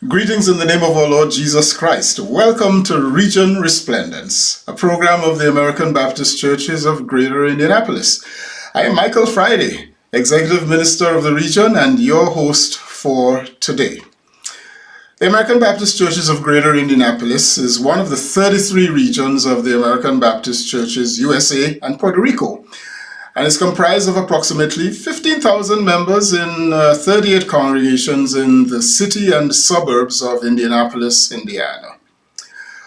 Greetings in the name of our Lord Jesus Christ. Welcome to Region Resplendence, a program of the American Baptist Churches of Greater Indianapolis. I am 𝗥𝗲𝗴𝗶𝗺, Executive Minister of the region and your host for today. The American Baptist Churches of Greater Indianapolis is one of the 33 regions of the American Baptist Churches USA and Puerto Rico, and is comprised of approximately 15,000 members in 38 congregations in the city and suburbs of Indianapolis, Indiana.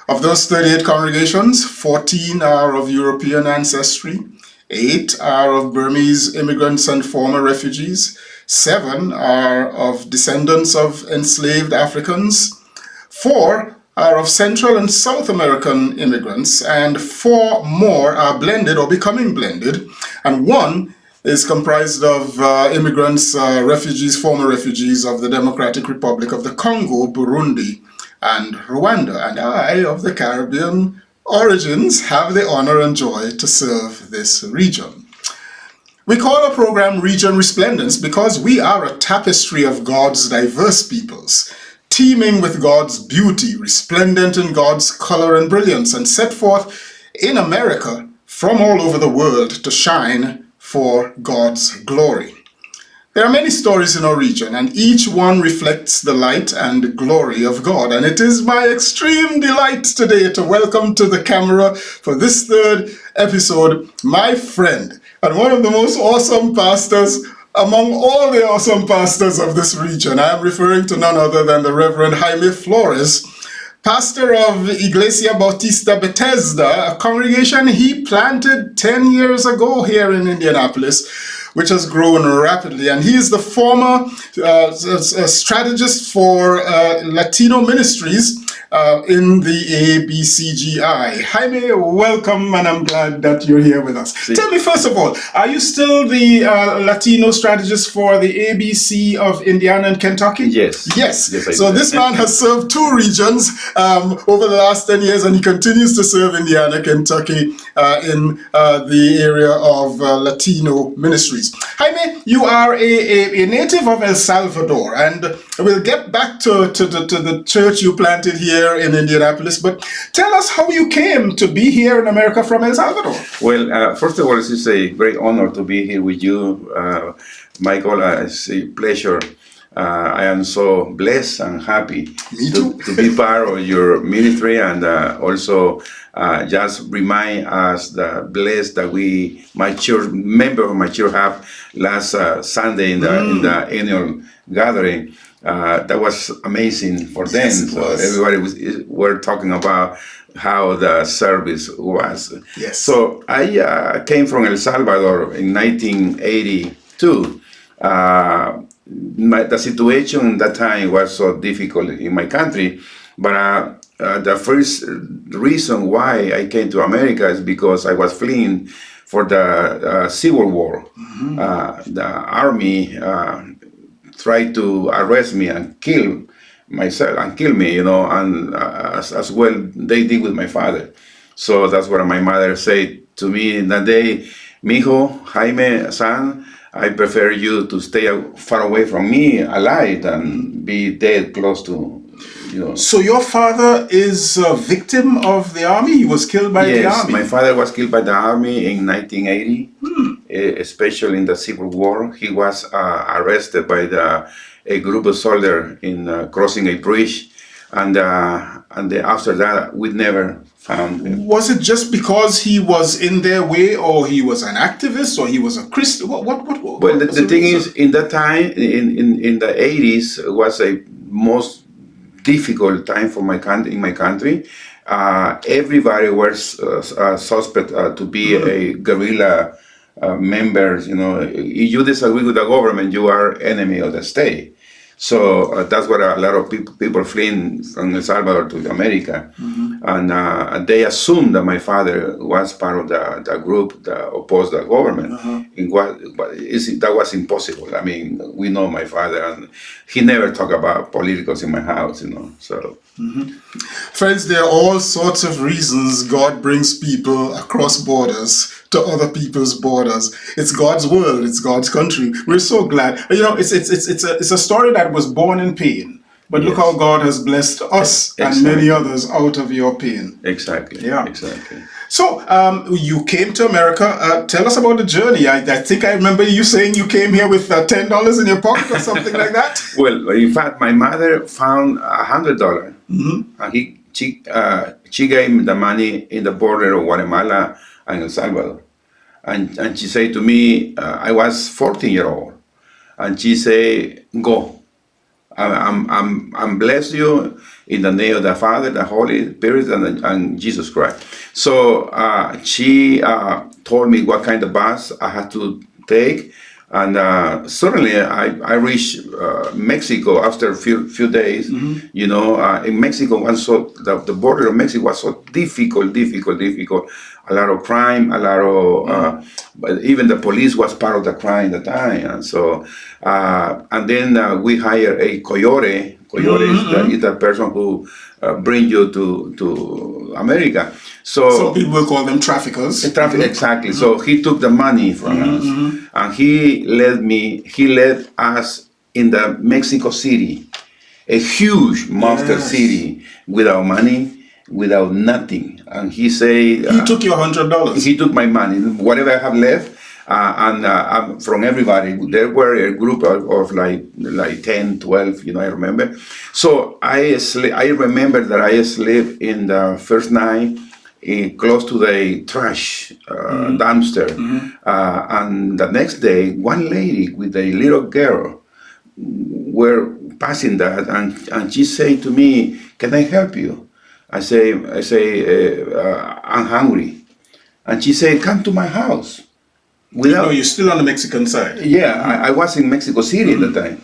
Of those 38 congregations, 14 are of European ancestry, 8 are of Burmese immigrants and former refugees, 7 are of descendants of enslaved Africans, 4 are of Central and South American immigrants, and 4 more are blended or becoming blended, and 1 is comprised of immigrants, former refugees of the Democratic Republic of the Congo, Burundi, and Rwanda. And I, of the Caribbean origins, have the honor and joy to serve this region. We call our program Region Resplendence because we are a tapestry of God's diverse peoples, teeming with God's beauty, resplendent in God's color and brilliance, and set forth in America from all over the world to shine for God's glory. There are many stories in our region, and each one reflects the light and glory of God. And it is my extreme delight today to welcome to the camera for this third episode my friend and one of the most awesome pastors among all the awesome pastors of this region. I am referring to none other than the Reverend 𝗥𝗲𝗴𝗶𝗺, pastor of Iglesia Bautista Bethesda, a congregation he planted 10 years ago here in Indianapolis, which has grown rapidly. And he is the former strategist for Latino ministries in the ABCGI. 𝗥𝗲𝗴𝗶𝗺, welcome, and I'm glad that you're here with us. Tell me, first of all, are you still the Latino strategist for the ABC of Indiana and Kentucky? Yes. Yes. Yes, So this man has served 2 regions over the last 10 years, and he continues to serve Indiana, Kentucky in the area of Latino ministries. 𝗥𝗲𝗴𝗶, you are a native of El Salvador, and we'll get back to the church you planted here in Indianapolis, but tell us how you came to be here in America from El Salvador. Well, first of all, it's a great honor to be here with you, Michael. It's a pleasure. I am so blessed and happy to be part of your ministry, and also just remind us the blessed that member of my church have last Sunday in the annual gathering. That was amazing for them. Yes, so everybody were talking about how the service was. Yes. So I came from El Salvador in 1982. The situation at that time was so difficult in my country, but the first reason why I came to America is because I was fleeing for the Civil War. The army tried to arrest me and kill me, and as well they did with my father. So that's what my mother said to me that day: "Mijo, 𝗥𝗲𝗴𝗶𝗺, son, I prefer you to stay far away from me alive than be dead close to, So your father is a victim of the army? He was killed by the army? Yes, my father was killed by the army in 1980, especially in the Civil War. He was arrested by a group of soldiers in crossing a bridge, and after that, we never found him. Was it just because he was in their way, or he was an activist, or he was a Christian? Well, the thing is, in that time, in the 80s, was a most difficult time for in my country. Everybody was suspect to be a guerrilla member. If you disagree with the government, you are enemy of the state. So that's what a lot of people fleeing from El Salvador to America. And they assumed that my father was part of the group that opposed the government. That was impossible. I mean, we know my father, and he never talked about politicals in my house, so. Friends, there are all sorts of reasons God brings people across borders to other people's borders. It's God's world. It's God's country. We're so glad. It's a story that was born in pain. But look how God has blessed us and many others out of your pain. Exactly. Yeah. Exactly. So, you came to America. Tell us about the journey. I think I remember you saying you came here with $10 in your pocket or something like that. Well, in fact, my mother found $100, and she gave me the money in the border of Guatemala and El Salvador, and she said to me, I was 14-year-old, and she said, "Go. I'm bless you in the name of the Father, the Holy Spirit, and Jesus Christ." So she told me what kind of bus I had to take, and suddenly I reached Mexico after a few days. You know, in Mexico was the border of Mexico was so difficult. A lot of crime, a lot of but even the police was part of the crime at the time, and so and then we hired a coyote. Coyote is the person who brings you to America. So some people will call them traffickers. Exactly. So he took the money from us, and he led us in the Mexico City, a huge monster city, without money, without nothing. And he said, he took your $100. He took my money, whatever I have left, and from everybody. There were a group of like 10, 12, I remember. So I remember that I slept in the first night close to the trash dumpster. And the next day, one lady with a little girl were passing that, and she said to me, "Can I help you?" I say, "I'm hungry." And she said, "Come to my house." You're still on the Mexican side. Yeah, I was in Mexico City at the time.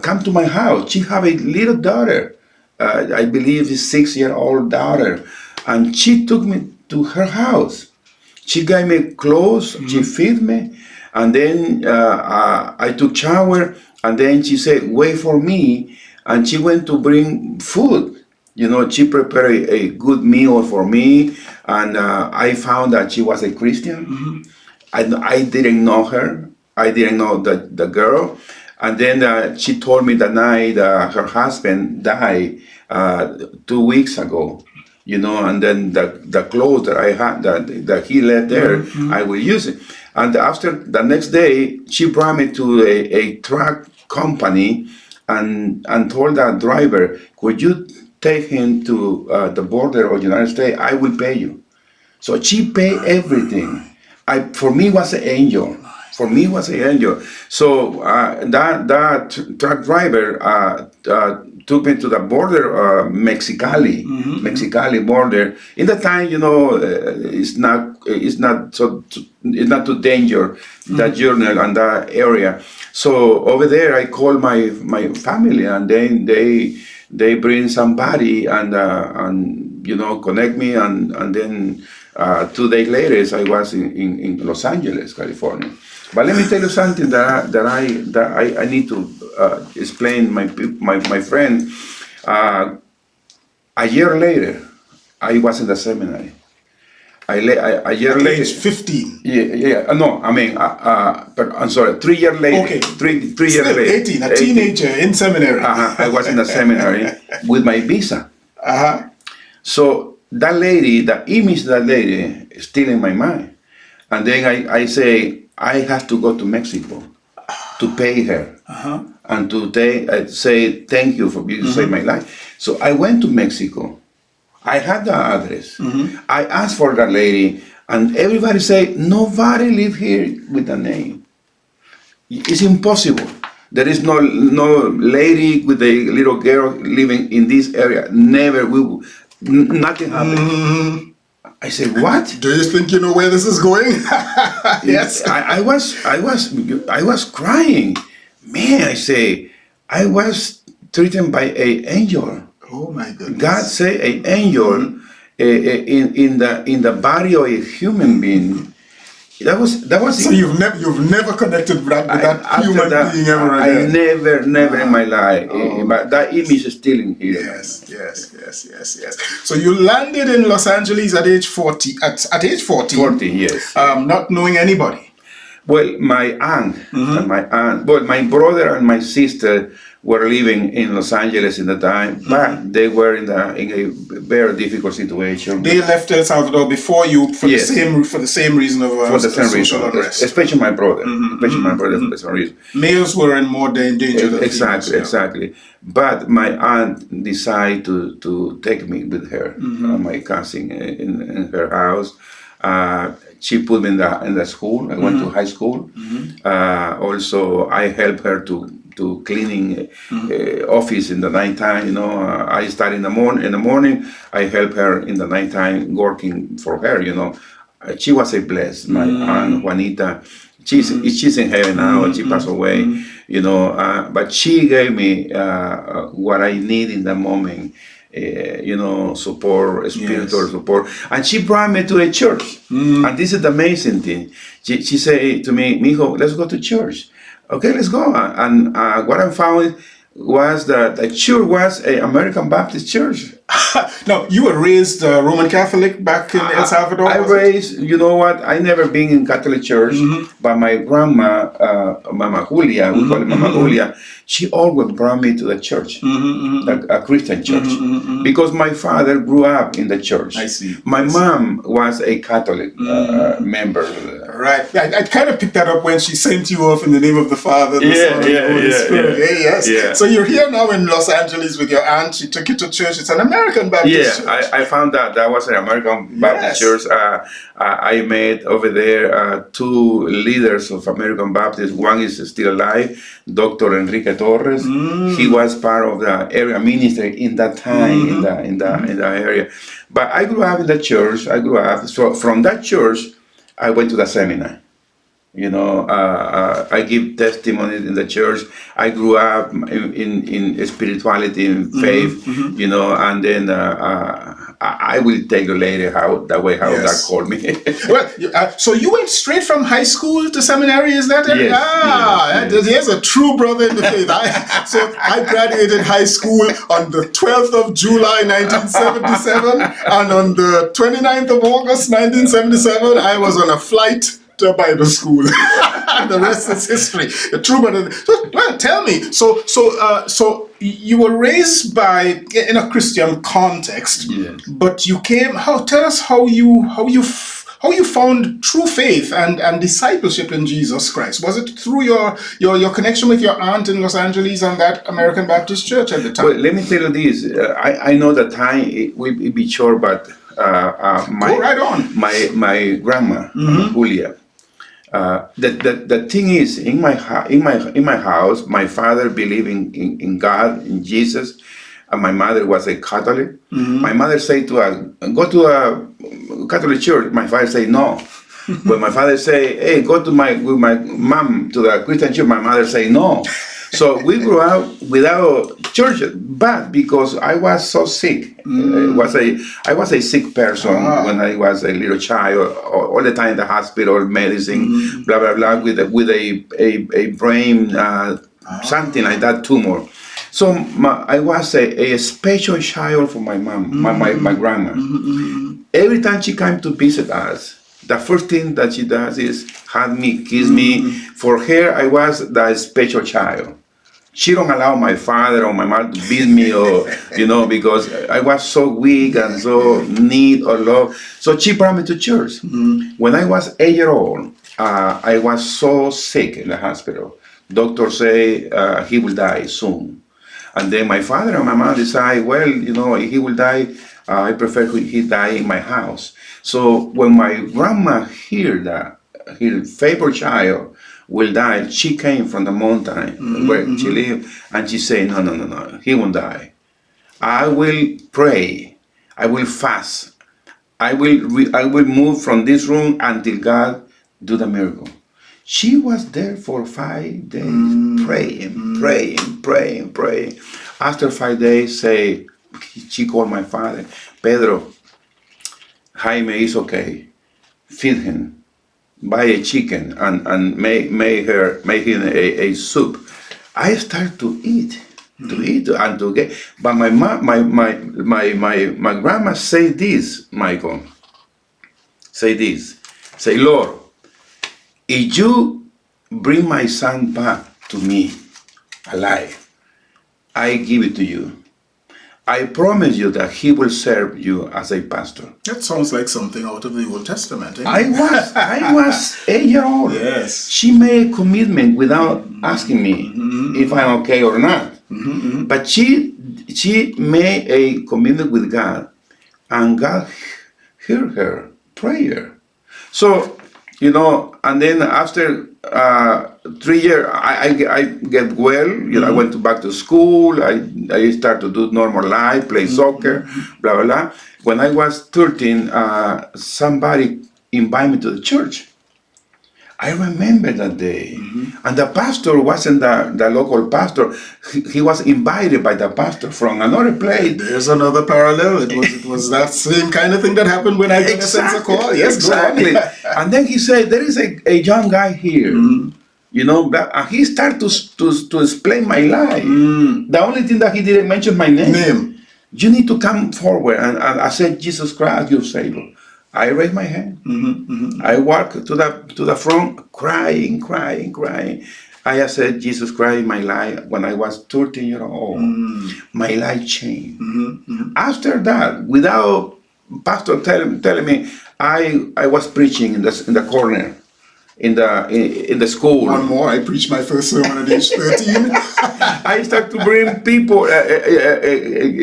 Come to my house. She have a little daughter, I believe a 6-year-old daughter, and she took me to her house. She gave me clothes, she fed me, and then I took shower, and then she said, "Wait for me," and she went to bring food. She prepared a good meal for me, and I found that she was a Christian. I didn't know her. I didn't know the girl. And then she told me the night her husband died 2 weeks ago. And then the clothes that I had, that he left there, I will use it. And after the next day, she brought me to a truck company and told that driver, "Could you take him to the border of the United States? I will pay you." So she paid everything. For me, was an angel. For me, was an angel. So that truck driver took me to the border, Mexicali border. In the time, it's not too dangerous, that journey and that area. So over there, I called my family, and then they bring somebody and connect me, and then 2 days later, I was in Los Angeles, California. But let me tell you something that I need to explain my friend. A year later, I was in the seminary. A year later, age 15. Yeah. No, I mean, but I'm sorry. 3 years later. Okay. Three years later. 18, a teenager in seminary. I was in the seminary with my visa. So that lady, the image of that lady, is still in my mind. And then I say, I have to go to Mexico to pay her and to say thank you for you saved my life. So I went to Mexico. I had the address. I asked for that lady, and everybody said, nobody live here with the name. It's impossible. There is no lady with a little girl living in this area. Never. Nothing happened. I said, what? Do you think you know where this is going? Yes. I was crying. Man, I say, I was treated by an angel. Oh my goodness. God said an angel in the body of a human being. That was. So you've never connected with that human being ever again? I never in my life. But that image is still in here. Yes. So you landed in Los Angeles at age 40. At age 14. 40, yes. Not knowing anybody. Well, my aunt, my brother and my sister were living in Los Angeles in the time, but they were in a very difficult situation. They left El Salvador before you for Yes. the same reason of For the same social reason, unrest. especially my brother, for the same reason. Males were in more danger than females, yeah. Exactly. But my aunt decided to take me with her, my cousin, in her house. She put me in the school. I went to high school. Also, I helped her to cleaning office in the nighttime. You know, I started in the morning. I help her in the nighttime working for her. You know, she was a blessed. My aunt Juanita. She's in heaven now. She passed away. You know, but she gave me what I need in the moment. You know, support, spiritual support. And she brought me to a church. And this is the amazing thing. She said to me, "Mijo, let's go to church." Okay, let's go. And what I found was that the church was an American Baptist church. Now, you were raised Roman Catholic back in El Salvador? I raised, you know what, I never been in Catholic church, but my grandma, Mama Julia, we call it Mama Julia, she always brought me to the church, a Christian church, because my father grew up in the church. I see. My mom was a Catholic member. Right. I kind of picked that up when she sent you off in the name of the Father, the Son, and the Holy Spirit. Yes. Yeah. So you're here now in Los Angeles with your aunt. She took you to church. It's an American Baptist church. I found that was an American Baptist church. I met over there two leaders of American Baptist. One is still alive, Dr. Enrique Torres. He was part of the area ministry in that time in the area. But I grew up in the church. So from that church, I went to the seminar. You know, I give testimony in the church. I grew up in spirituality and faith, you know, and then I will tell you later how that called me. Well, so you went straight from high school to seminary, is that it? Yes. There's a true brother in the faith. So I graduated high school on the 12th of July, 1977, and on the 29th of August, 1977, I was on a flight to Bible school. The rest is history. The true brother. Well, tell me. So you were raised in a Christian context, but you came. Tell us how you found true faith and discipleship in Jesus Christ. Was it through your connection with your aunt in Los Angeles and that American Baptist church at the time? Well, let me tell you this. I know the time it will be short, but go right on. My grandma Julia. The thing is, in my house, my father believed in God, in Jesus, and my mother was a Catholic. My mother said to us, "Go to a Catholic church." My father said no. When my father say, "Hey, go with my mom to the Christian church," my mother say no. So we grew up without church, but because I was so sick, I was a sick person when I was a little child, all the time in the hospital, medicine, blah blah blah, with a brain something like that tumor. So I was a special child for my mom, my grandma. Every time she came to visit us, the first thing that she does is hug me, kiss me. For her, I was the special child. She don't allow my father or my mother to beat me, or because I was so weak and so need of love. So she brought me to church. When I was 8 years old, I was so sick in the hospital. Doctors say he will die soon. And then my father and my mom decide, well, if he will die, I prefer he die in my house. So when my grandma heard that her favorite child will die, she came from the mountain where she lived, and she said, no, he won't die. I will pray, I will fast, I will move from this room until God do the miracle. She was there for 5 days, praying. After 5 days, she called my father, Pedro, Jaime is okay, feed him. Buy a chicken and make him a soup. I start to eat and to get. But my grandma say this, Michael. Say, Lord, if you bring my son back to me alive, I give it to you. I promise you that he will serve you as a pastor. That sounds like something out of the Old Testament. Eh? I was 8 years old. Yes. She made a commitment without asking me if I'm okay or not. But she made a commitment with God, and God heard her prayer. So, and then after 3 years, I get well. I went back to school. I started to do normal life, play soccer, blah, blah, blah. When I was 13, somebody invited me to the church. I remember that day. And the pastor wasn't the local pastor. He was invited by the pastor from another place. There's another parallel. It was that same kind of thing that happened when I got a sense of call. Yes, exactly. And then he said, there is a young guy here. And he started to explain my life. The only thing that he didn't mention my name. You need to come forward and I said, Jesus Christ, your Savior. I raised my hand. I walked to the front, crying. I said, Jesus Christ, my life, when I was 13 years old, my life changed. After that, without pastor telling me, I was preaching in the corner. In the school. One more, I preached my first sermon at age 13. I started to bring people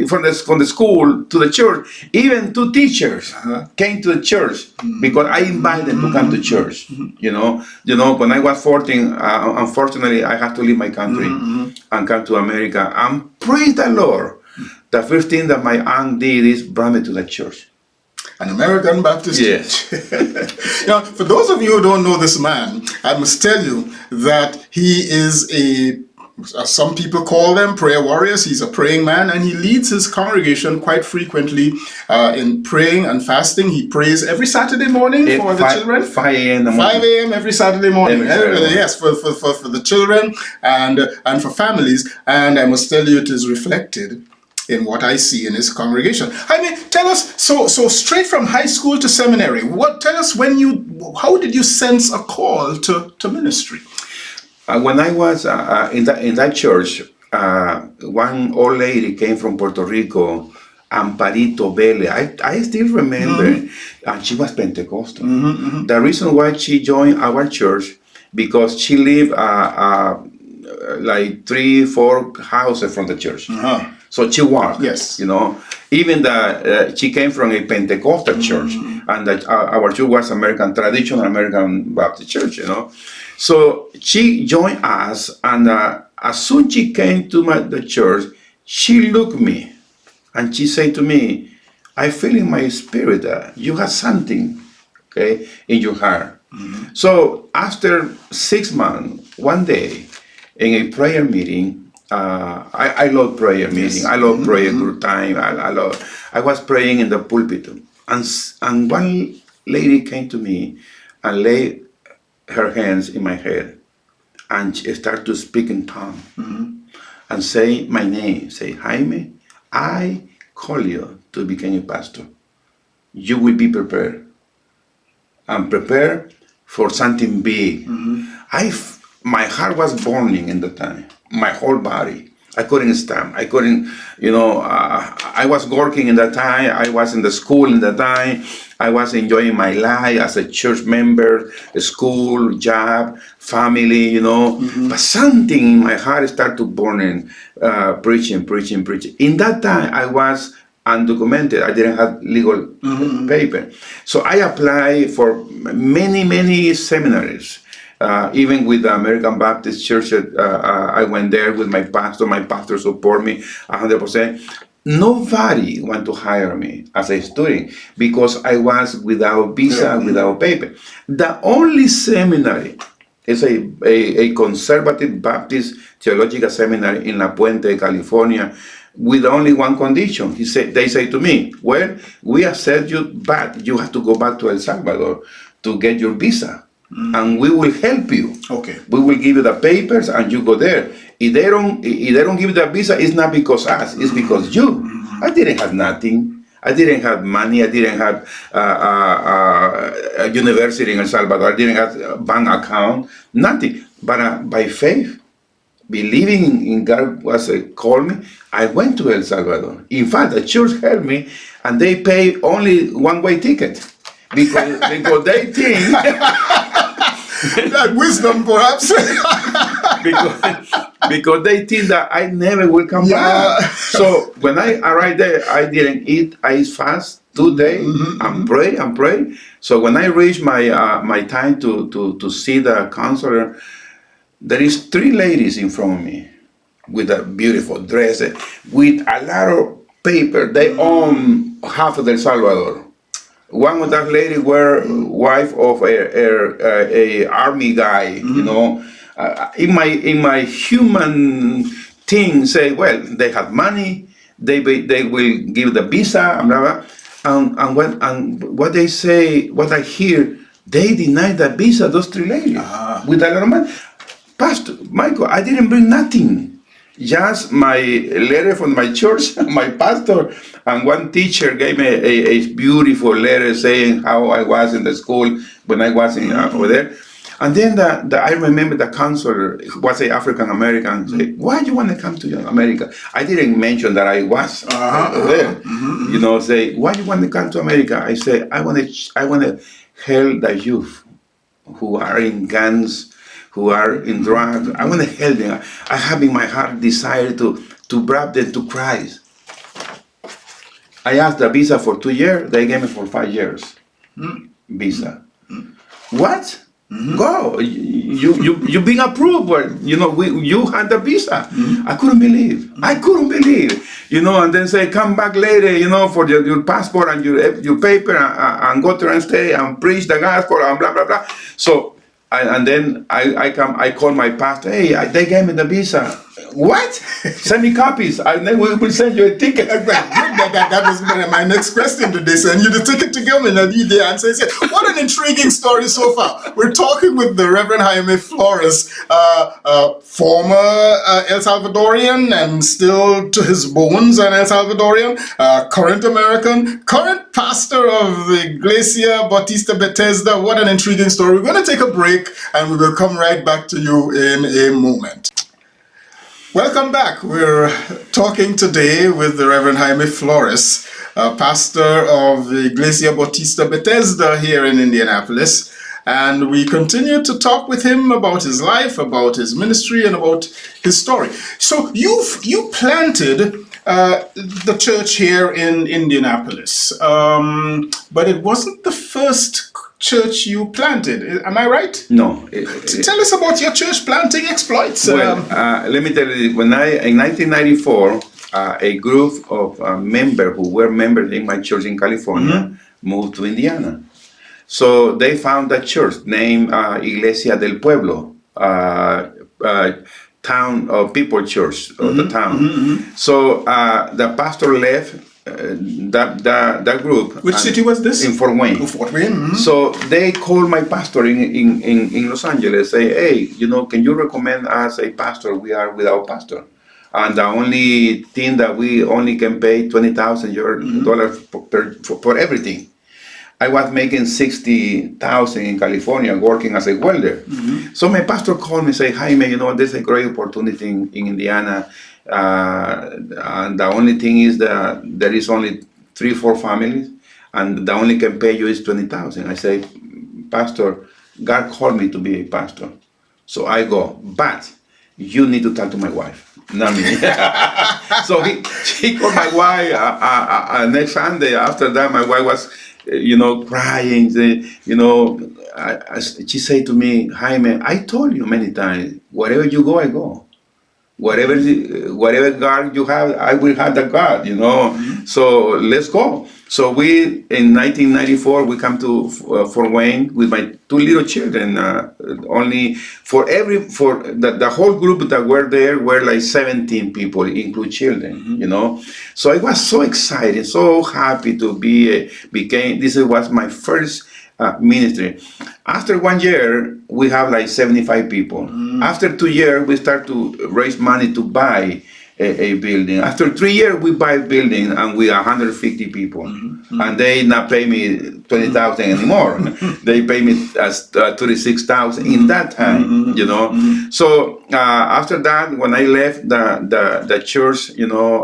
from the school to the church. Even 2 teachers came to the church because I invited them to come to church. When I was 14, unfortunately, I had to leave my country and come to America. And praise the Lord, the first thing that my aunt did is bring me to the church. An American Baptist Yes. church. Now, for those of you who don't know this man, I must tell you that he is some people call them prayer warriors. He's a praying man, and he leads his congregation quite frequently in praying and fasting. He prays every Saturday morning for the children. 5 a.m. 5 a.m. every Saturday morning. Yes, for the children and for families. And I must tell you, it is reflected in what I see in his congregation. I mean, tell us, so straight from high school to seminary, tell us how did you sense a call to ministry? When I was in that church, one old lady came from Puerto Rico, 𝗥𝗲𝗴𝗶𝗵𝗵. I still remember, and she was Pentecostal. The reason why she joined our church, because she lived like 3-4 houses from the church. So she walked. Yes. Even she came from a Pentecostal church, and our church was traditional American Baptist church. So she joined us, and as soon as she came to the church, she looked at me, and she said to me, "I feel in my spirit that you have something, in your heart." So after 6 months, one day, in a prayer meeting. I love prayer meeting. I love prayer group time. I was praying in the pulpit, and one lady came to me and laid her hands in my head, and she started to speak in tongue and say my name. Say, Jaime, I call you to become a pastor. You will be prepared, and prepare for something big. My heart was burning in the time. My whole body. I couldn't stand. I couldn't, I was working in that time. I was in the school in that time. I was enjoying my life as a church member, school, job, family, But something in my heart started to burn, preaching. In that time, I was undocumented. I didn't have legal paper. So I applied for many seminaries. Even with the American Baptist Church, I went there with my pastor. My pastor supported me 100%. Nobody wanted to hire me as a student because I was without visa, without paper. The only seminary is a conservative Baptist theological seminary in La Puente, California, with only one condition. They say to me, well, we accept you, but you have to go back to El Salvador to get your visa. And we will help you. Okay. We will give you the papers, and you go there. If they don't give you the visa, it's not because us. It's because you. I didn't have nothing. I didn't have money. I didn't have a university in El Salvador. I didn't have a bank account. Nothing. But by faith, believing in God was called me, I went to El Salvador. In fact, the church helped me, and they pay only one-way ticket because they think that wisdom, perhaps. because they think that I never will come back. So when I arrived there, I didn't eat. I ate fast 2 days and pray. So when I reached my time to see the counselor, there is 3 ladies in front of me with a beautiful dress, with a lot of paper. They own half of El Salvador. One of that lady were wife of a army guy, you know. In my human thing, say, well, they have money, they will give the visa, and blah blah. And what they say, what I hear, they deny the visa. Those 3 ladies with a lot of money. Pastor Michael, I didn't bring nothing. Just my letter from my church, my pastor, and one teacher gave me a beautiful letter saying how I was in the school when I was over there. And then I remember the counselor, who was an African American, said, "Why do you want to come to America?" I didn't mention that I was there. You know, say, "Why do you want to come to America?" I say, "I want to help the youth who are in gangs, who are in drugs. I want to help them. I have in my heart desire to bring them to Christ." I asked the visa for 2 years. They gave me for 5 years visa. What? Go. You've been approved. But, you know, you had the visa. I couldn't believe. You know, and then say, come back later, you know, for your passport and your paper and go there and stay and preach the gospel and blah, blah, blah. So, and then I call my pastor, hey, they gave me the visa. What? Send me copies. And then we will send you a ticket. That was my next question today. Send you the ticket to go in and be there and say, what an intriguing story so far. We're talking with the Reverend 𝗥𝗲𝗴𝗶, former El Salvadorian and still to his bones an El Salvadorian, current American, current pastor of the 𝗥𝗲𝗴𝗶 𝗵𝗶𝗺𝗃. What an intriguing story. We're going to take a break and we will come right back to you in a moment. Welcome back. We're talking today with the Reverend 𝗥𝗲𝗴𝗶, pastor of the 𝗥𝗲𝗴𝗵𝗺 here in Indianapolis. And we continue to talk with him about his life, about his ministry, and about his story. So you planted the church here in Indianapolis, but it wasn't the first church you planted. Am I right? No. Tell us about your church planting exploits. Well, let me tell you, in 1994, a group of members who were members in my church in California moved to Indiana. So they found a church named 𝗥𝗲𝗴𝗏𝗺𝗀𝗧, town of people church of the town. So the pastor left that group. Which city was this? In Fort Wayne. Fort Wayne. So they called my pastor in Los Angeles, say, hey, you know, can you recommend us a pastor? We are without pastor. And the only thing that we only can pay $20,000 for everything. I was making $60,000 in California working as a welder. So my pastor called me and said, Jaime, you know, there's a great opportunity in Indiana. And the only thing is that there is only 3-4 families, and the only can pay you is $20,000. I say, Pastor, God called me to be a pastor. So I go, but you need to talk to my wife, not me. So he called my wife next Sunday. After that, my wife was, you know, crying. You know, she said to me, Jaime, I told you many times, wherever you go, I go. Whatever God you have, I will have the God, you know. So let's go. So in 1994, we come to Fort Wayne with my 2 little children. Only for the whole group that were there were like 17 people, include children, you know. So I was so excited, so happy to this was my first ministry. After 1 year, we have like 75 people. After 2 years, we start to raise money to buy a building. After 3 years, we buy a building and we are 150 people, and they not pay me 20,000 anymore. They pay me as 36,000 in that time, you know. So after that, when I left the church, you know,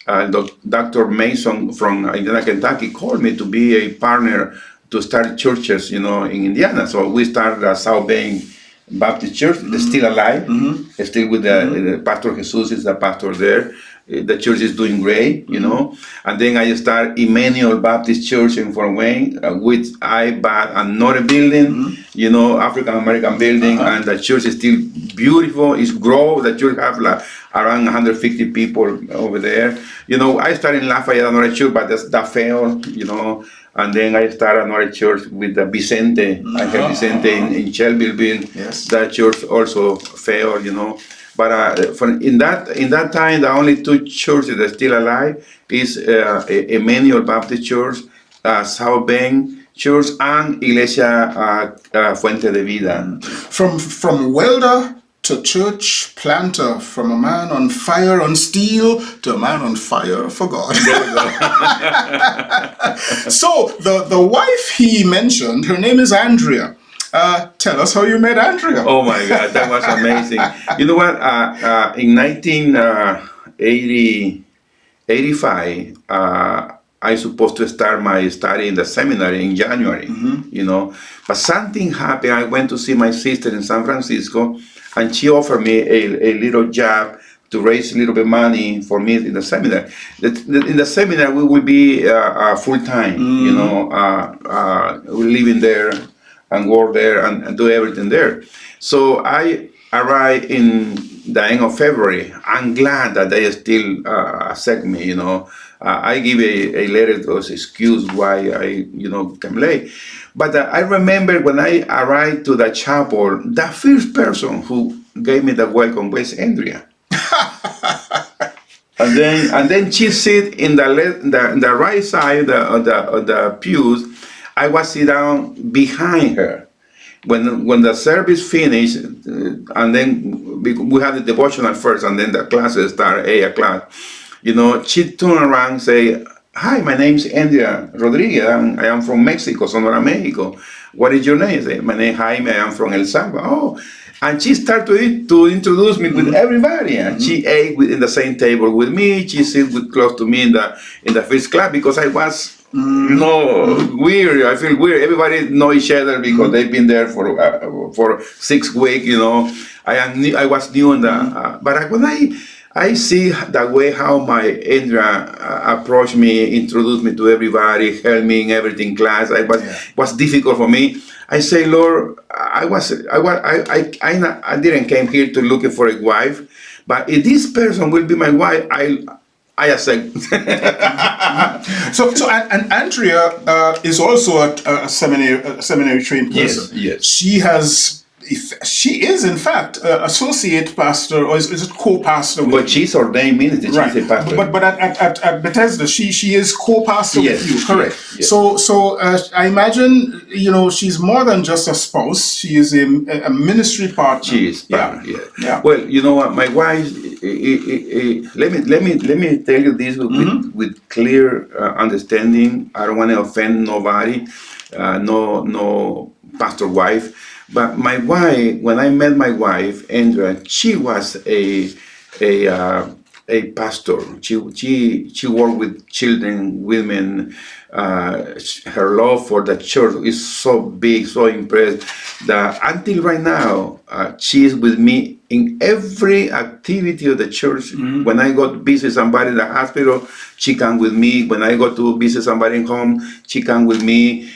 Dr. Mason from Indiana, Kentucky called me to be a partner to start churches, you know, in Indiana. So we started South Bend Baptist Church. They're still alive, still with the Pastor Jesus is the pastor there. The church is doing great, you know. And then I start Emmanuel Baptist Church in Fort Wayne, which I bought another building, you know, African American building, and the church is still beautiful. It's grow. The church have like around 150 people over there. You know, I started in Lafayette another church, but that failed, you know. And then I started another church with the Vicente. I have Vicente in Shelbyville. Yes. That church also failed, you know. But in that time, the only two churches that are still alive is Emmanuel Baptist Church, South Bend Church, and Iglesia Fuente de Vida. From welder to church planter, from a man on fire on steel to a man on fire for God. So the wife he mentioned, her name is Andrea. Tell us how you met Andrea. Oh my God, that was amazing. You know what? In 1985, I supposed to start my study in the seminary in January, you know. But something happened. I went to see my sister in San Francisco, and she offered me a little job to raise a little bit of money for me in the seminary. In the seminary, we will be full-time, you know, living there and work there and do everything there. So I arrived in the end of February. I'm glad that they still accept me, you know. I give a letter to excuse why I, you know, came late. But I remember when I arrived to the chapel, the first person who gave me the welcome was Andrea. and then she sit in the right side of the pews. I was sit down behind her. When the service finished, and then we had the devotional first, and then the classes start 8 o'clock. You know, she turned around and say, "Hi, my name's Andrea Rodriguez. I am from Mexico, Sonora, Mexico. What is your name?" I say, "My name is Jaime. I am from El Salvador." Oh, and she started to introduce me with everybody. And she ate in the same table with me. She sit close to me in the first class because I was. You know, weird. I feel weird. Everybody know each other because they've been there for 6 weeks. You know, I was new in the. But when I see the way how my Andrea approached me, introduced me to everybody, helped me in everything class. It was difficult for me. I say, Lord, I didn't came here to looking for a wife, but if this person will be my wife, I accept. So and Andrea is also a seminary trained person. Yes. She is in fact associate pastor, or is it co-pastor? But she's ordained minister. She's a pastor. But at Bethesda, she is co-pastor with you, correct? Yes. So I imagine, you know, she's more than just a spouse. She is a ministry partner. She is partner. Yeah. Well, you know what, my wife. Let me tell you this with clear understanding. I don't want to offend nobody, no pastor wife. But my wife, when I met my wife, Andrea, she was a pastor. She worked with children, women. Her love for the church is so big, so impressed that until right now, she is with me in every activity of the church. When I go to visit somebody in the hospital, she come with me. When I go to visit somebody in home, she come with me.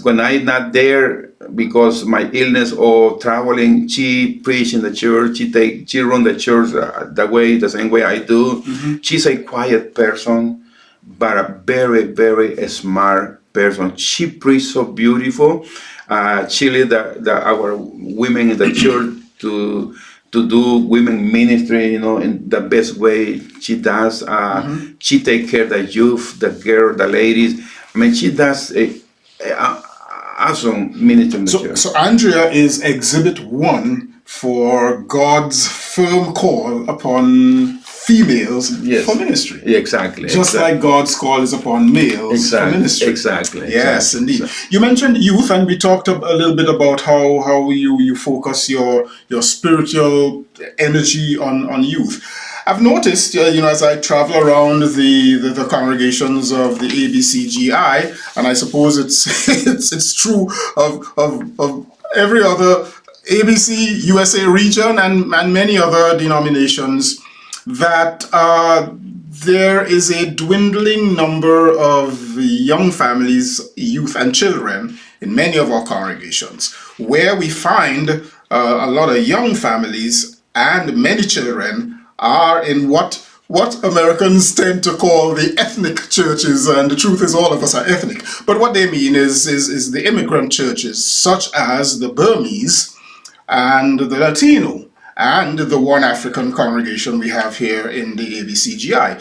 When I'm not there because my illness or traveling, she preach in the church. She run the church the same way I do. She's a quiet person, but a very, very smart person. She preaches so beautiful. She lead our women in the church to do women ministry, you know, in the best way she does. She take care of the youth, the girl, the ladies. I mean, she does a awesome ministry in the church. So Andrea is exhibit 1 for God's firm call upon females Yes. for ministry. Exactly. Just like God's call is upon males for ministry. Exactly. Yes, indeed. You mentioned youth, and we talked a little bit about how you focus your spiritual energy on youth. I've noticed, as I travel around the congregations of the ABCGI, and I suppose it's true of every other ABC USA region and many other denominations, that there is a dwindling number of young families, youth and children in many of our congregations, where we find a lot of young families and many children are in what Americans tend to call the ethnic churches, and the truth is all of us are ethnic. But what they mean is the immigrant churches, such as the Burmese and the Latino, and the one African congregation we have here in the ABCGI.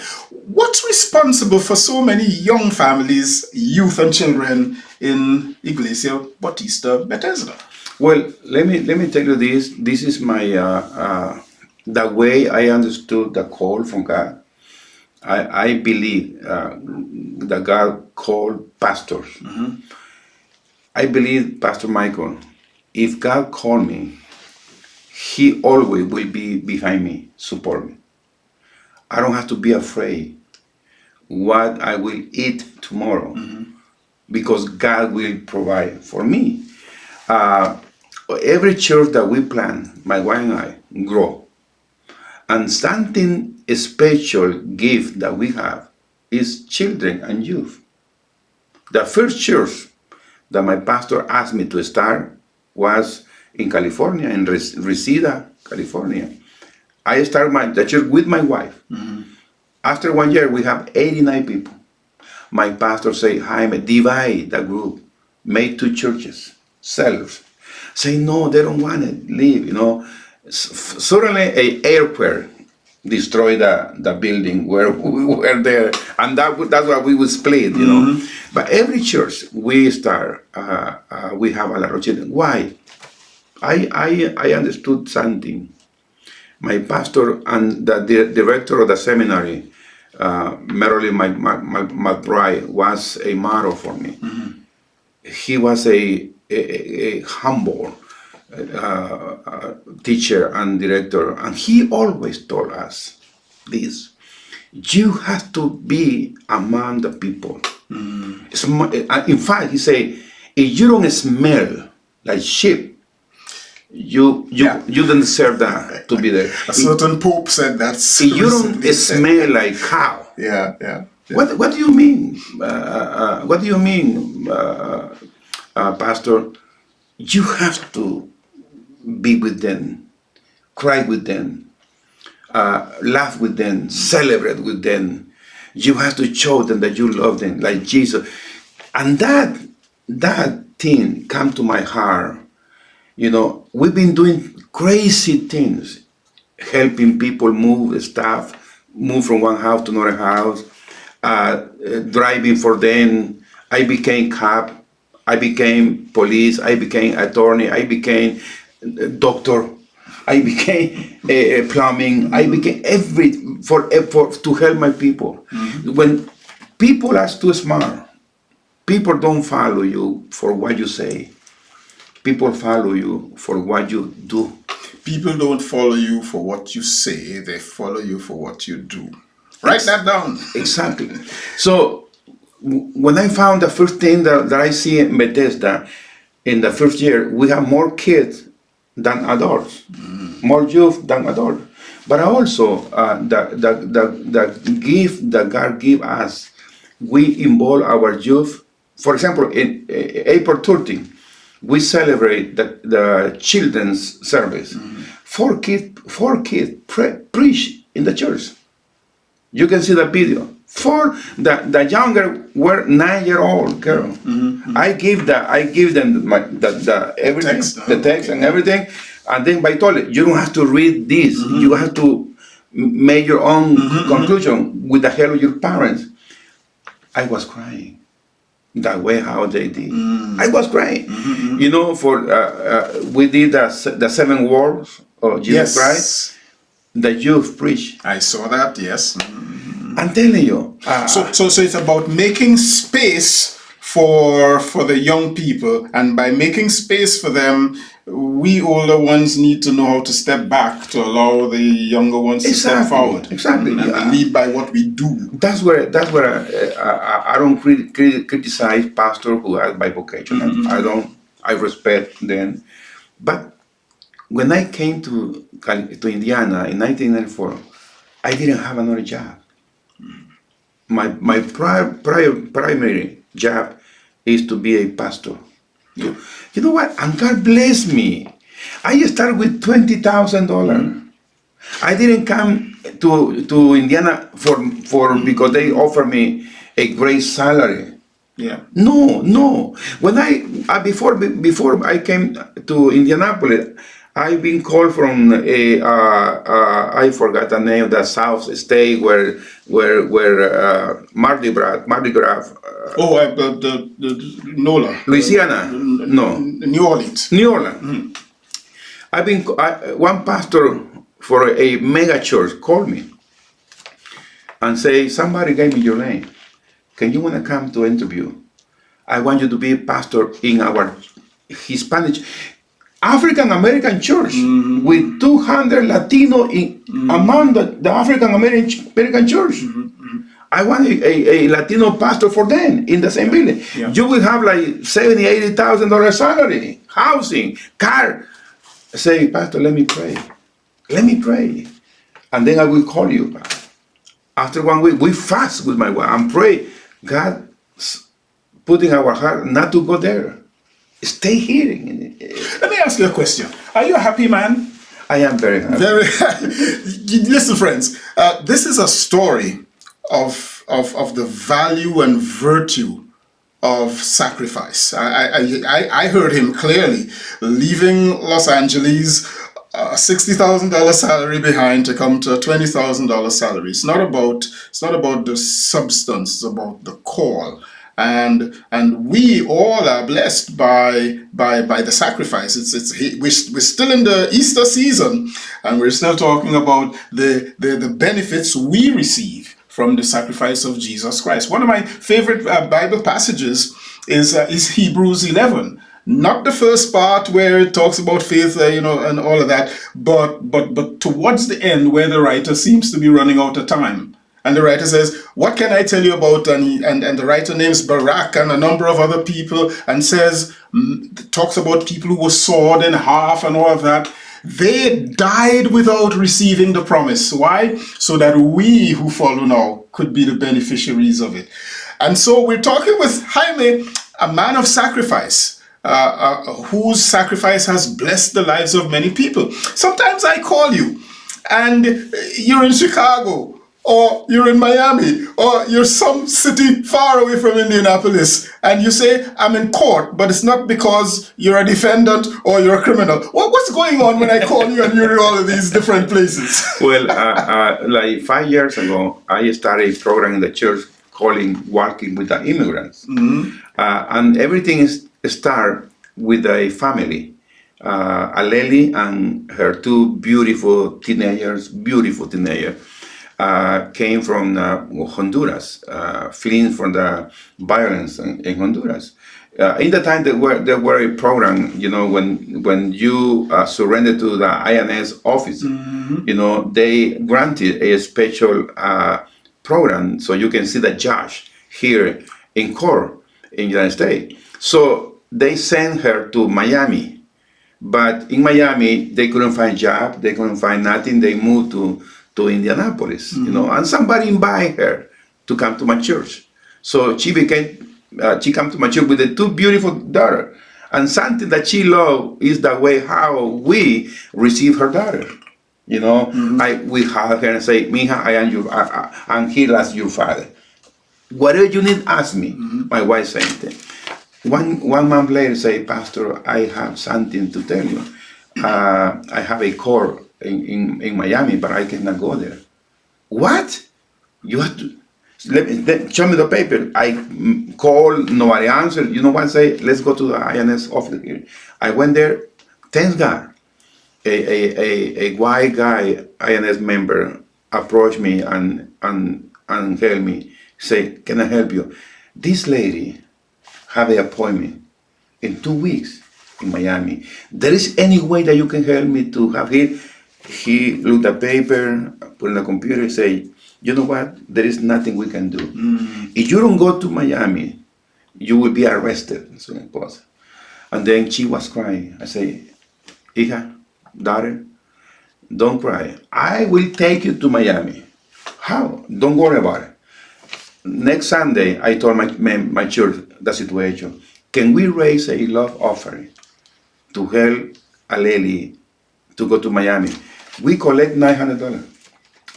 What's responsible for so many young families, youth and children in 𝗥𝗲𝗴𝗶𝗺𝗏 Bethesda? Well, let me tell you this. This is my the way I understood the call from God. I believe that God called pastors. Mm-hmm. I believe, Pastor Michael, if God called me, He always will be behind me, support me. I don't have to be afraid what I will eat tomorrow, because God will provide for me. Every church that we plant, my wife and I, grow. And something special gift that we have is children and youth. The first church that my pastor asked me to start was in California, in Reseda, California. I started the church with my wife. After 1 year, we have 89 people. My pastor said, Jaime, divide the group, make 2 churches, sellers. Say, no, they don't want to leave, Suddenly, an airport destroyed the building where we were there, and that's why we would split, But every church we start, we have a lot of children. Why? I understood something. My pastor and the director of the seminary, Marilyn McBride, was a model for me. He was a humble teacher and director, and he always told us this: you have to be among the people. In fact, he said, if you don't smell like sheep, you don't deserve that to be there. A certain pope said that. If you don't smell like cow. Yeah. What do you mean? What do you mean, Pastor? You have to be with them, cry with them, laugh with them, celebrate with them. You have to show them that you love them like Jesus. And that thing come to my heart. We've been doing crazy things, helping people move stuff, move from one house to another house, driving for them. I became cop, I became police, I became attorney, I became doctor, I became plumbing, I became to help my people. When people are too smart, people don't follow you for what you say. People follow you for what you do. People don't follow you for what you say, they follow you for what you do. Write that down. Exactly. So when I found the first thing that I see in Bethesda, in the first year, we have more kids than adults, more youth than adults. But also the gift that God gave us, we involve our youth. For example, in April 30, we celebrate the children's service. 4 kids preach in the church. You can see the video. The younger were 9-year-old girl. I give them everything, the text and everything, and then I told it, you don't have to read this. You have to make your own conclusion with the help of your parents. I was crying. That way how they did. I was crying. We did the 7 words of Jesus Christ. that you've preached. I saw that, yes. I'm telling you. So it's about making space for the young people, and by making space for them, we older ones need to know how to step back to allow the younger ones to step forward. Exactly. And we lead by what we do. That's where I don't criticize pastors who are bivocational. I respect them. But when I came to Indiana in 1994, I didn't have another job. My primary job is to be a pastor. You know what? And God bless me. I started with $20,000. I didn't come to Indiana for because they offered me a great salary. Yeah. No. When before I came to Indianapolis, I've been called from I forgot the name of the South State where Mardi Gras. The NOLA. Louisiana. No. New Orleans. Mm-hmm. I've been one pastor for a mega church called me and say, somebody gave me your name. Can you want to come to interview? I want you to be a pastor in our Hispanic African American church with 200 Latino among the African American church. I want a Latino pastor for them in the same building. Yeah. You will have like $70,000-$80,000 salary, housing, car. I say, Pastor, let me pray. And then I will call you. After 1 week, we fast with my wife and pray. God put in our heart not to go there. Stay here. Let me ask you a question. Are you a happy man? I am very happy. Listen, friends, this is a story of the value and virtue of sacrifice. I heard him clearly, leaving Los Angeles, $60,000 salary behind to come to a $20,000 salary. It's not about the substance, it's about the call. And we all are blessed by the sacrifice. We're still in the Easter season, and we're still talking about the benefits we receive from the sacrifice of Jesus Christ. One of my favorite Bible passages is Hebrews 11. Not the first part where it talks about faith, and all of that, but towards the end where the writer seems to be running out of time. And the writer says, what can I tell you about, and the writer names Barak and a number of other people and talks about people who were sawed in half and all of that. They died without receiving the promise. Why? So that we who follow now could be the beneficiaries of it. And so we're talking with Jaime, a man of sacrifice, whose sacrifice has blessed the lives of many people. Sometimes I call you and you're in Chicago, or you're in Miami, or you're some city far away from Indianapolis, and you say, I'm in court, but it's not because you're a defendant or you're a criminal. What's going on when I call you and you're in all of these different places? Well, like 5 years ago, I started a program in the church calling Walking with the Immigrants. And everything started with a family. Aleli and her two beautiful teenagers, came from Honduras, fleeing from the violence in Honduras. In the time there were a program, when you surrender to the INS office, they granted a special program so you can see the judge here in court in the United States. So they sent her to Miami, but in Miami they couldn't find a job, they couldn't find nothing. They moved to Indianapolis, and somebody invited her to come to my church. So she came to my church with the two beautiful daughters. And something that she loved is the way how we receive her daughter. We hug her and say, Mija, I'm here as your father. Whatever you need, ask me. My wife said. One month later, say, Pastor, I have something to tell you. I have a call in Miami, but I cannot go there. What? You have to show me the paper. I called, nobody answered. You know what I say? Let's go to the INS office here. I went there. Thank God. a white guy, INS member, approached me and helped me. Say, can I help you? This lady have an appointment in 2 weeks in Miami. There is any way that you can help me to have it? He looked at paper, put in the computer, say, you know what? There is nothing we can do. If you don't go to Miami, you will be arrested as soon as possible. And then she was crying. I say, hija, daughter, don't cry. I will take you to Miami. How? Don't worry about it. Next Sunday, I told my church the situation. Can we raise a love offering to help a lady to go to Miami? We collect $900.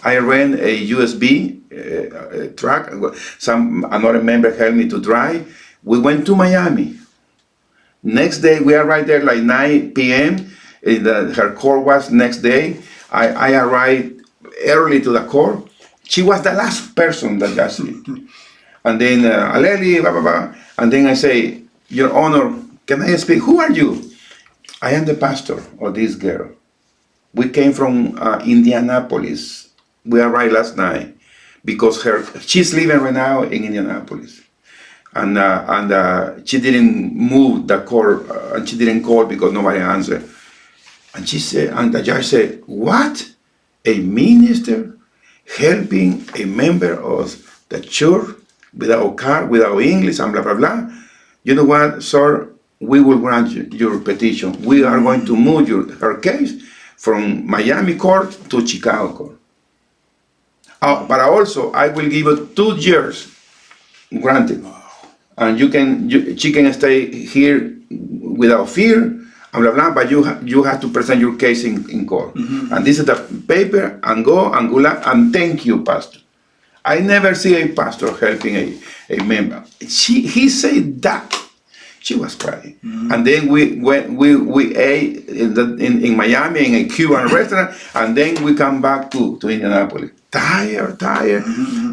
I rent a USB truck. Another member helped me to drive. We went to Miami. Next day, we arrived there like 9 p.m. Her court was next day. I arrived early to the court. She was the last person that asked me. And then, Aleli, blah, blah, blah. And then I say, Your Honor, can I speak? Who are you? I am the pastor of this girl. We came from Indianapolis. We arrived last night because she's living right now in Indianapolis. And she didn't move the court, and she didn't call because nobody answered. And she said, and the judge said, what? A minister helping a member of the church without car, without English, and blah, blah, blah. You know what, sir? We will grant your petition. We are going to move her case from Miami court to Chicago court. But also, I will give you 2 years granted. And she can stay here without fear, and blah, blah, but you have to present your case in court. And this is the paper, and go, and good luck, and thank you, pastor. I never see a pastor helping a member. He said that. She was crying. And then we ate in Miami in a Cuban restaurant, and then we come back to Indianapolis. Tired,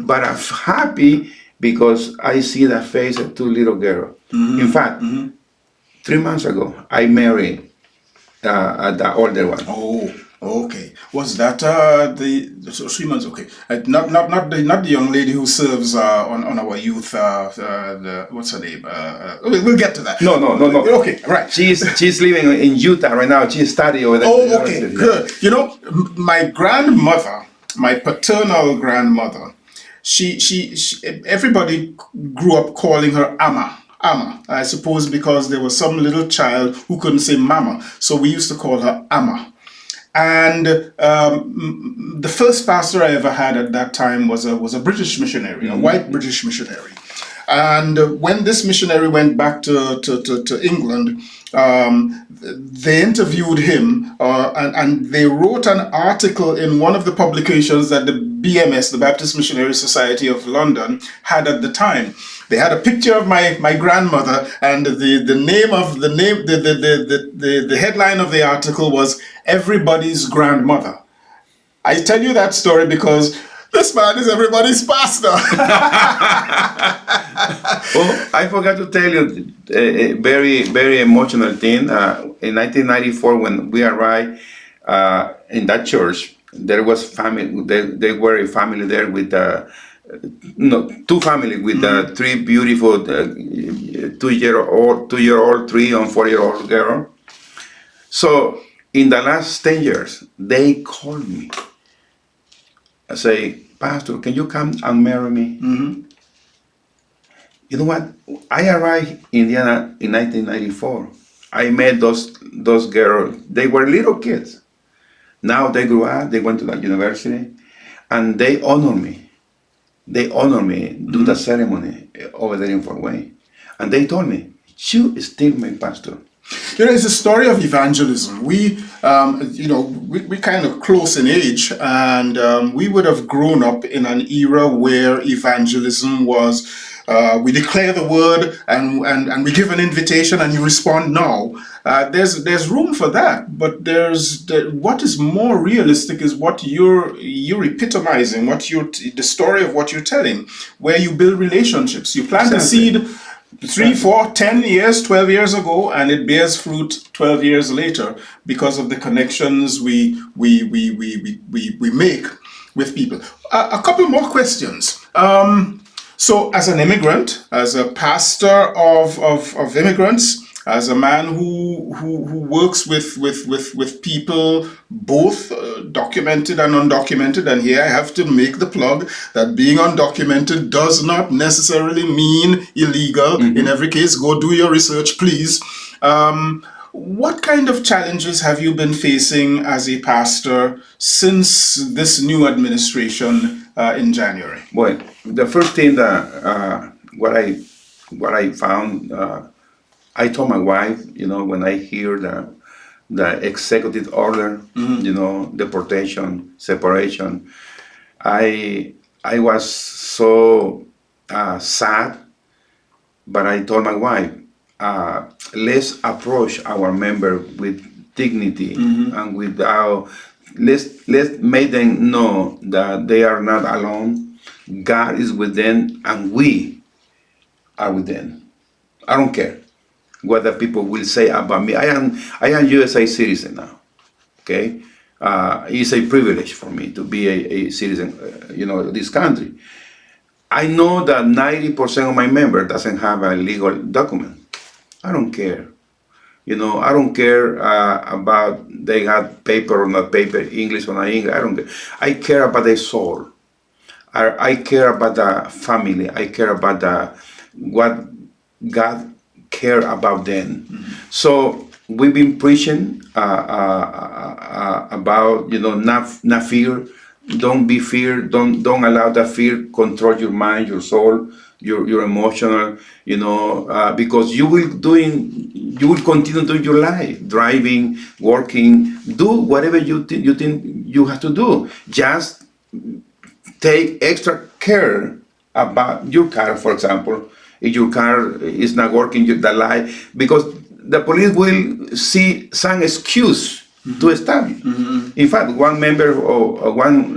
but I'm happy because I see the face of 2 little girls. In fact, 3 months ago, I married the older one. Oh, okay. Was that 3 months? Okay, not the young lady who serves on our youth. What's her name? We'll get to that. No. Okay, right. She's living in Utah right now. She's studying over there. Oh, okay, good. You know, my grandmother, my paternal grandmother, she everybody grew up calling her Amma. I suppose because there was some little child who couldn't say mama, so we used to call her Amma. And the first pastor I ever had at that time was a British missionary, a white British missionary. And when this missionary went back to England, they interviewed him and they wrote an article in one of the publications that the BMS, the Baptist Missionary Society of London, had at the time. They had a picture of my grandmother, and the headline of the article was "Everybody's Grandmother." I tell you that story because this man is everybody's pastor. Oh, I forgot to tell you a very, very emotional thing. In 1994, when we arrived in that church, there was family. They were a family there with 2 families with 3 beautiful 2-year-old, 3 and 4-year-old girl. So in the last 10 years, they called me. I say, Pastor, can you come and marry me? You know what? I arrived in Indiana in 1994. I met those girls. They were little kids. Now they grew up. They went to the university, and they honor me. They honor me, do the ceremony over there in Fort Wayne. And they told me, you still my pastor. You know, it's a story of evangelism. We kind of close in age, and we would have grown up in an era where evangelism was, we declare the word and we give an invitation and you respond now. There's room for that, but what is more realistic is what you're epitomizing, the story of what you're telling, where you build relationships. You plant a seed, 3, 4, 10 years, 12 years ago, and it bears fruit 12 years later because of the connections we make with people. A couple more questions. So as an immigrant, as a pastor of immigrants, as a man who works with people, both documented and undocumented, and here I have to make the plug that being undocumented does not necessarily mean illegal. In every case, go do your research, please. What kind of challenges have you been facing as a pastor since this new administration in January? Well, the first thing that what I found, I told my wife, when I hear the executive order, deportation, separation, I was so sad, but I told my wife, let's approach our member with dignity and without, let's make them know that they are not alone. God is with them and we are with them. I don't care what the people will say about me. I am USA citizen now. Okay, it's a privilege for me to be a citizen, of this country. I know that 90% of my members doesn't have a legal document. I don't care. I don't care about they have paper or not paper, English or not English. I don't care. I care about their soul. I care about the family. I care about what God care about them. So we've been preaching about not fear. Don't be fear. Don't allow that fear control your mind, your soul, your emotional. Because you will continue doing your life, driving, working, do whatever you think you have to do. Just take extra care about your car, for example. If your car is not working, the light, because the police will see some excuse to stop you. In fact, one member or one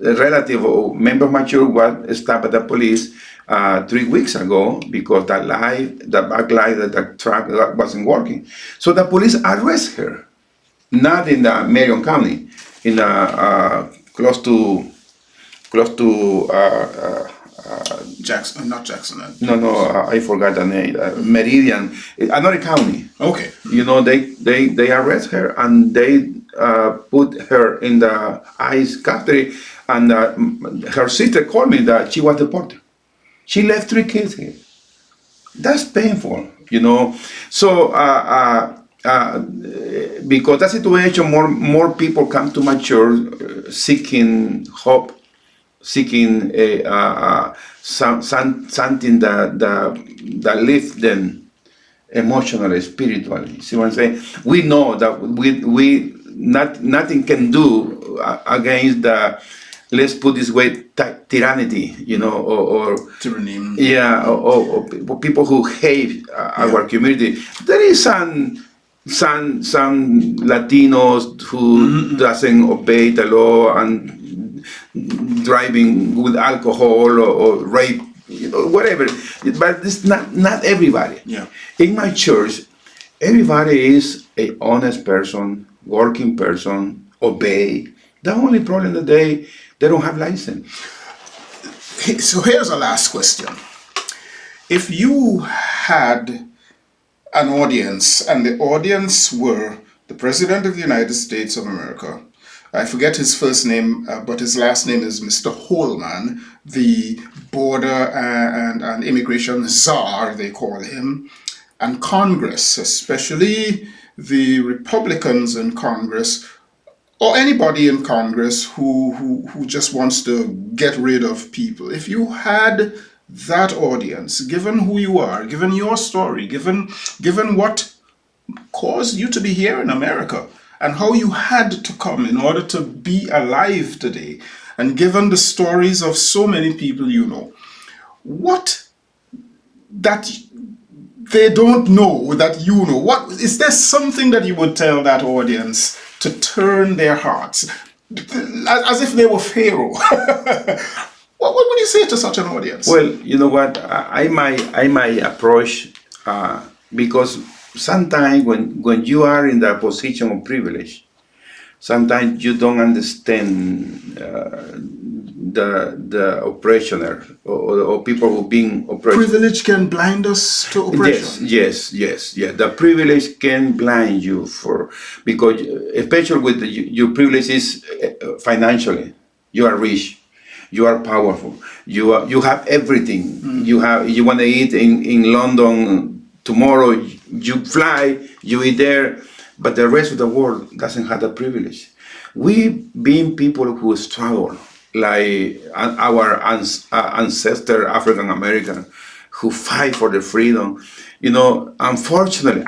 relative or member of my church was stopped by the police 3 weeks ago because the back light of the truck wasn't working. So the police arrest her, not in the Marion County, in close to Jackson, not Jackson. No, I forgot the name. Meridian, another county. Okay. They arrest her and they put her in the ICE custody. And her sister called me that she was deported. She left 3 kids here. That's painful, So because that situation, more people come to my church seeking hope, seeking something that lifts them emotionally, spiritually. See what I'm saying? We know that we nothing can do against the, let's put this way, tyranny, or tyranny. Yeah, or people who hate our community. There is some Latinos who doesn't obey the law and driving with alcohol or rape, whatever. But it's not everybody. Yeah. In my church, everybody is a honest person, working person, obey. The only problem that they don't have license. So here's a last question. If you had an audience and the audience were the President of the United States of America, I forget his first name, but his last name is Mr. Holman, the border and immigration czar, they call him, and Congress, especially the Republicans in Congress, or anybody in Congress who just wants to get rid of people. If you had that audience, given who you are, given your story, given what caused you to be here in America, and how you had to come in order to be alive today, and given the stories of so many people what that they don't know that what is there something that you would tell that audience to turn their hearts, as if they were Pharaoh, What would you say to such an audience? Well, you know what? I might approach because sometimes when you are in the position of privilege, sometimes you don't understand the oppressioner or people who being oppressed. Privilege can blind us to oppression. Yes. The privilege can blind you because especially with your privilege is financially. You are rich. You are powerful. You have everything. You want to eat in London tomorrow. You fly. You eat there. But the rest of the world doesn't have the privilege. We being people who struggle, like our ancestor African American, who fight for the freedom. You know, unfortunately,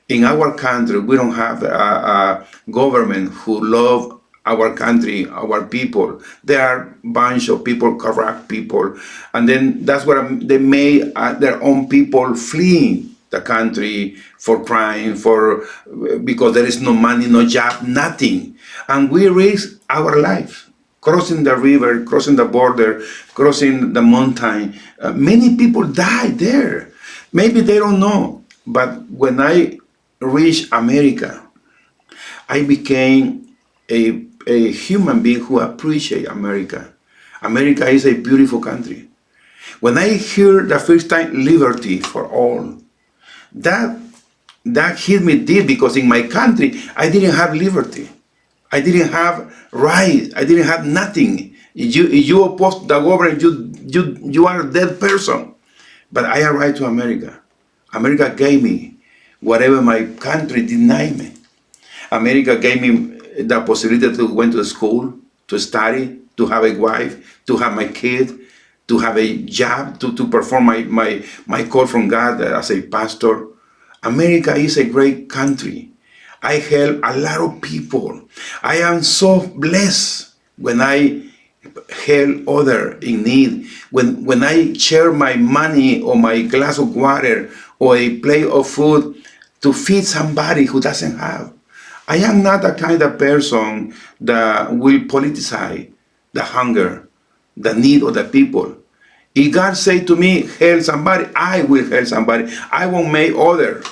in our country we don't have a government who love our country, our people. There are a bunch of people, corrupt people, and then that's what they made their own people fleeing the country for crime, because there is no money, no job, nothing, and we risk our life crossing the river, crossing the border, crossing the mountain. Many people die there. Maybe they don't know, but when I reached America, I became a human being who appreciates America. America is a beautiful country. When I hear the first time liberty for all, that hit me deep, because in my country I didn't have liberty. I didn't have rights. I didn't have nothing. You oppose the government, you are a dead person. But I arrived to America. America gave me whatever my country denied me. America gave me the possibility to go to school, to study, to have a wife, to have my kid, to have a job, to perform my call from God as a pastor. America is a great country. I help a lot of people. I am so blessed when I help others in need. When I share my money or my glass of water or a plate of food to feed somebody who doesn't have. I am not the kind of person that will politicize the hunger, the need of the people. If God say to me, help somebody, I will help somebody. I won't make other.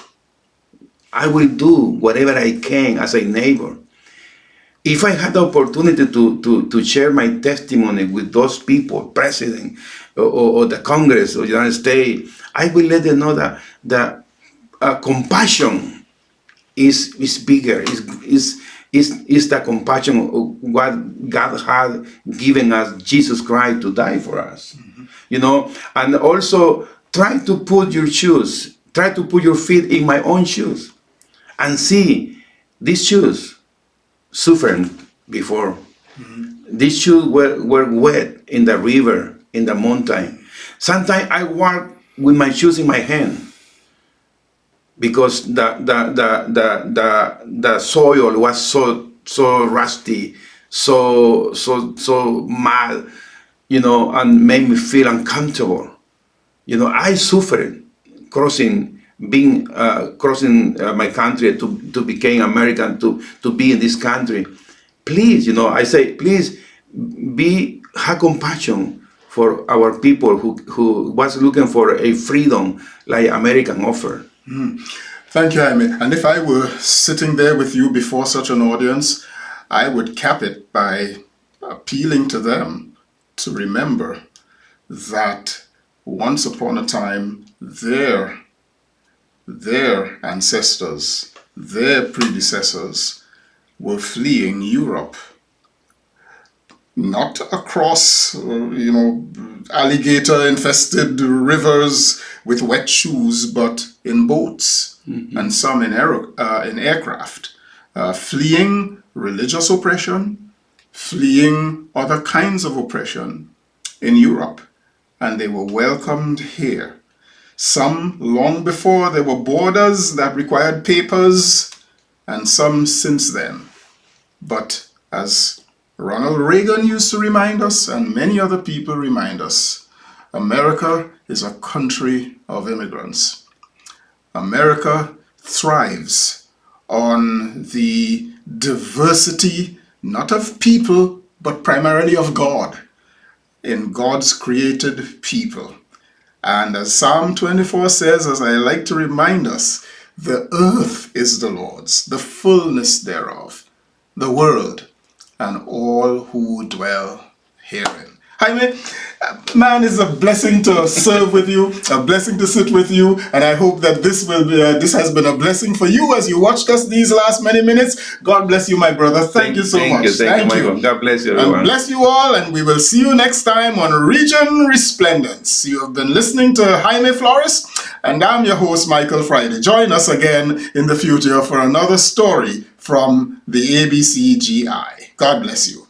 I will do whatever I can as a neighbor. If I had the opportunity to share my testimony with those people, president or the Congress of the United States, I will let them know that the compassion is bigger, is the compassion of what God had given us, Jesus Christ, to die for us. Mm-hmm. You know, and also try to put your feet in my own shoes and see these shoes suffered before. Mm-hmm. These shoes were wet in the river, in the mountain. Sometimes I walk with my shoes in my hand, because the soil was so rusty, so mad, you know, and made me feel uncomfortable. You know, I suffered crossing my country to become American, to be in this country. Please, you know, I say, please have compassion for our people who was looking for a freedom like American offer. Mm. Thank you, Jaime. And if I were sitting there with you before such an audience, I would cap it by appealing to them to remember that once upon a time, their ancestors, their predecessors were fleeing Europe, not across, alligator-infested rivers with wet shoes, but in boats, mm-hmm. and some in aircraft, fleeing religious oppression, fleeing other kinds of oppression in Europe, and they were welcomed here. Some long before there were borders that required papers, and some since then. But as Ronald Reagan used to remind us, and many other people remind us, America is a country of immigrants. America thrives on the diversity, not of people, but primarily of God. in God's created people. And as Psalm 24 says, as I like to remind us, the earth is the Lord's, the fullness thereof, the world, and all who dwell herein. Jaime, man, it's a blessing to serve with you, a blessing to sit with you, and I hope that this has been a blessing for you as you watched us these last many minutes. God bless you, my brother. Thank you so much. Thank you, Michael. God bless you, everyone. And bless you all, and we will see you next time on Region Resplendence. You have been listening to Jaime Flores, and I'm your host, Michael Friday. Join us again in the future for another story from the ABCGI. God bless you.